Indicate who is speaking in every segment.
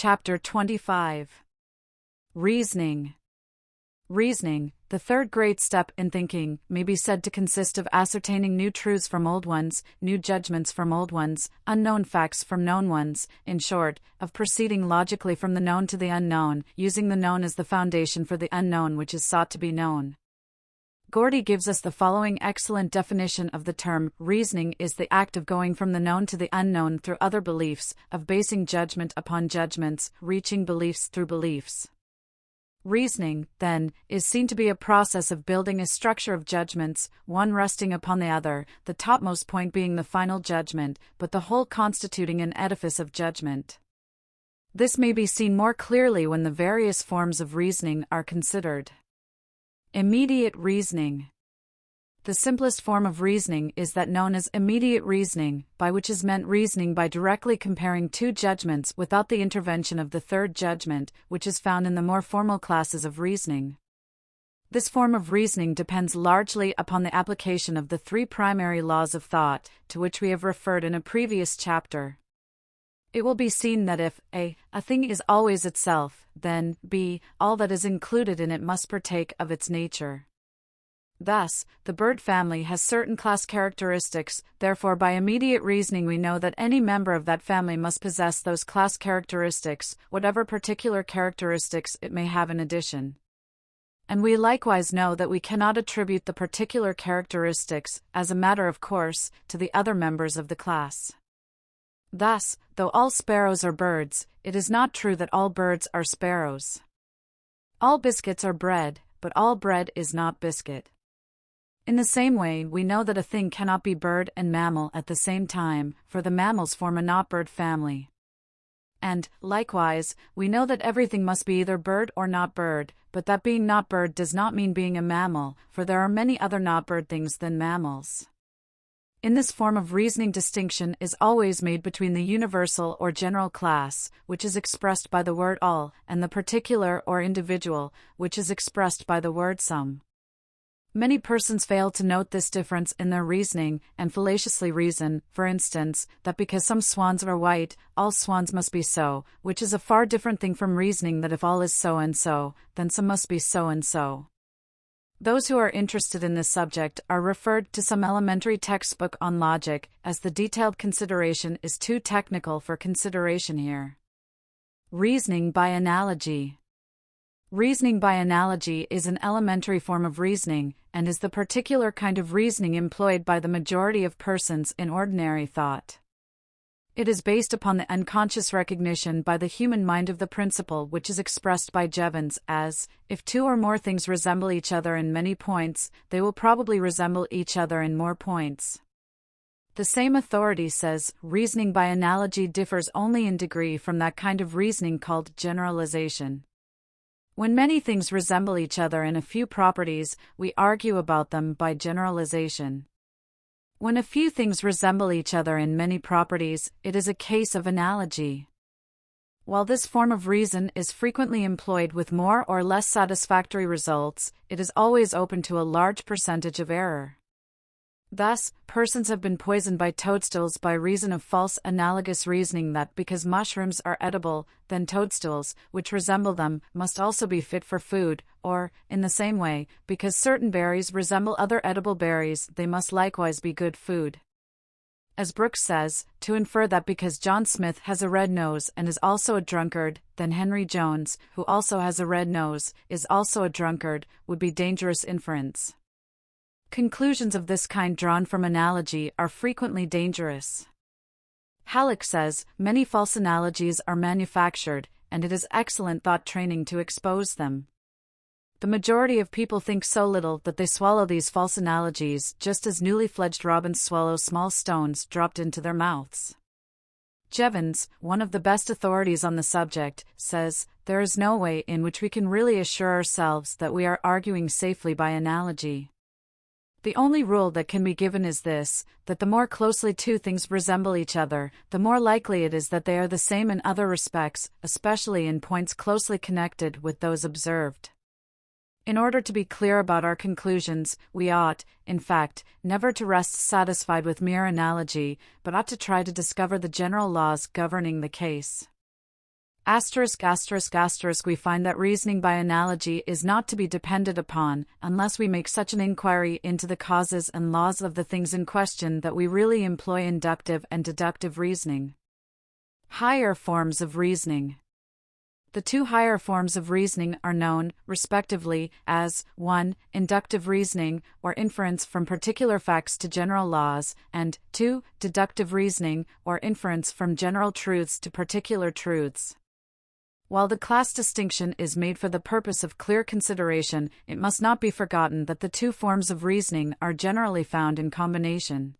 Speaker 1: Chapter 25. Reasoning. Reasoning, the third great step in thinking, may be said to consist of ascertaining new truths from old ones, new judgments from old ones, unknown facts from known ones, in short, of proceeding logically from the known to the unknown, using the known as the foundation for the unknown which is sought to be known. Gordy gives us the following excellent definition of the term: reasoning is the act of going from the known to the unknown through other beliefs, of basing judgment upon judgments, reaching beliefs through beliefs. Reasoning, then, is seen to be a process of building a structure of judgments, one resting upon the other, the topmost point being the final judgment, but the whole constituting an edifice of judgment. This may be seen more clearly when the various forms of reasoning are considered. Immediate reasoning. The simplest form of reasoning is that known as immediate reasoning, by which is meant reasoning by directly comparing two judgments without the intervention of the third judgment, which is found in the more formal classes of reasoning. This form of reasoning depends largely upon the application of the three primary laws of thought, to which we have referred in a previous chapter. It will be seen that if a thing is always itself, then b, all that is included in it must partake of its nature. Thus, the bird family has certain class characteristics, therefore by immediate reasoning we know that any member of that family must possess those class characteristics, whatever particular characteristics it may have in addition. And we likewise know that we cannot attribute the particular characteristics, as a matter of course, to the other members of the class. Thus, though all sparrows are birds, it is not true that all birds are sparrows. All biscuits are bread, but all bread is not biscuit. In the same way, we know that a thing cannot be bird and mammal at the same time, for the mammals form a not-bird family. And, likewise, we know that everything must be either bird or not bird, but that being not bird does not mean being a mammal, for there are many other not bird things than mammals. In this form of reasoning, distinction is always made between the universal or general class, which is expressed by the word all, and the particular or individual, which is expressed by the word some. Many persons fail to note this difference in their reasoning, and fallaciously reason, for instance, that because some swans are white, all swans must be so, which is a far different thing from reasoning that if all is so and so, then some must be so and so. Those who are interested in this subject are referred to some elementary textbook on logic, as the detailed consideration is too technical for consideration here. Reasoning by analogy. Reasoning by analogy is an elementary form of reasoning, and is the particular kind of reasoning employed by the majority of persons in ordinary thought. It is based upon the unconscious recognition by the human mind of the principle which is expressed by Jevons as, if two or more things resemble each other in many points, they will probably resemble each other in more points. The same authority says, reasoning by analogy differs only in degree from that kind of reasoning called generalization. When many things resemble each other in a few properties, we argue about them by generalization. When a few things resemble each other in many properties, it is a case of analogy. While this form of reason is frequently employed with more or less satisfactory results, it is always open to a large percentage of error. Thus, persons have been poisoned by toadstools by reason of false analogous reasoning that because mushrooms are edible, then toadstools, which resemble them, must also be fit for food, or, in the same way, because certain berries resemble other edible berries, they must likewise be good food. As Brooks says, to infer that because John Smith has a red nose and is also a drunkard, then Henry Jones, who also has a red nose, is also a drunkard, would be dangerous inference. Conclusions of this kind drawn from analogy are frequently dangerous. Halleck says, many false analogies are manufactured, and it is excellent thought training to expose them. The majority of people think so little that they swallow these false analogies just as newly fledged robins swallow small stones dropped into their mouths. Jevons, one of the best authorities on the subject, says, there is no way in which we can really assure ourselves that we are arguing safely by analogy. The only rule that can be given is this, that the more closely two things resemble each other, the more likely it is that they are the same in other respects, especially in points closely connected with those observed. In order to be clear about our conclusions, we ought, in fact, never to rest satisfied with mere analogy, but ought to try to discover the general laws governing the case. We find that reasoning by analogy is not to be depended upon unless we make such an inquiry into the causes and laws of the things in question that we really employ inductive and deductive reasoning. Higher forms of reasoning. The two higher forms of reasoning are known, respectively, as 1. Inductive reasoning, or inference from particular facts to general laws, and 2. Deductive reasoning, or inference from general truths to particular truths. While the class distinction is made for the purpose of clear consideration, it must not be forgotten that the two forms of reasoning are generally found in combination.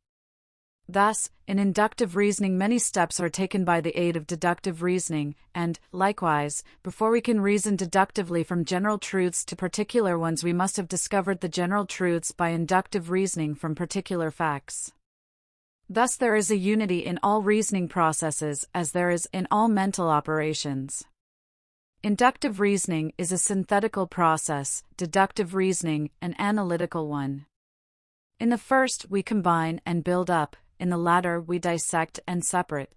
Speaker 1: Thus, in inductive reasoning many steps are taken by the aid of deductive reasoning, and, likewise, before we can reason deductively from general truths to particular ones we must have discovered the general truths by inductive reasoning from particular facts. Thus there is a unity in all reasoning processes as there is in all mental operations. Inductive reasoning is a synthetical process, deductive reasoning an analytical one. In the first we combine and build up, in the latter we dissect and separate.